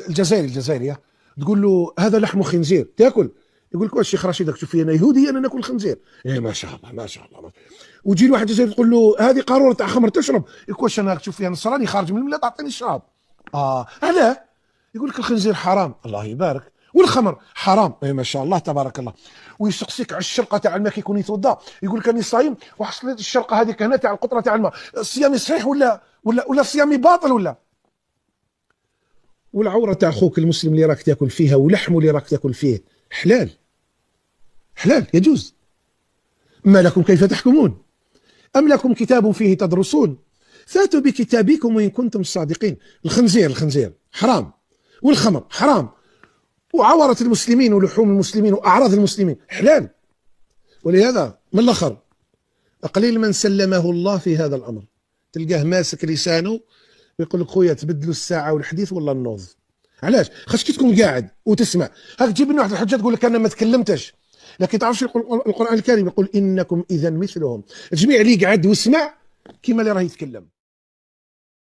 الجزائري تقول له هذا لحم خنزير تاكل؟ يقول لك واش شيخ رشيد راك تشوف فيا انا يهودي انا ناكل خنزير؟ ايه ما شاء الله ما شاء الله. وتجي لواحد الجزائري تقول له هذه قاروره تاع خمر تشرب؟ يقول واش انا راك تشوف فيا نصراني خارج من المله تعطيني الشراب؟ علاه؟ يقول لك الخنزير حرام. الله يبارك. والخمر حرام. اي ما شاء الله تبارك الله. ويسقسيك على الشرقه تاع الماء كي يكون يتوضا، يقول لك راني صايم وحصلت الشرقه هذيك هنا تاع القطره تاع الماء، صيامي صحيح ولا صيامي باطل ولا؟ والعوره تاع اخوك المسلم اللي راك تاكل فيها ولحمه اللي راك تاكل فيه حلال، حلال يجوز. ما لكم كيف تحكمون؟ أم لكم كتاب فيه تدرسون؟ فاتوا بكتابكم وإن كنتم صادقين. الخنزير حرام، والخمر حرام، وعورة المسلمين ولحوم المسلمين وأعراض المسلمين حلال. ولهذا من الآخر قليل من سلمه الله في هذا الأمر، تلقاه ماسك لسانه ويقول لك خويا تبدلوا الساعة والحديث ولا النوض. علاش؟ خاطر كي تكون قاعد وتسمع هاك تجيب لنا واحد الحجة تقول لك أنا ما تكلمتش، لكن تعرفش القرآن الكريم يقول إنكم إذا مثلهم. الجميع اللي قعد وسمع كما اللي راه يتكلم.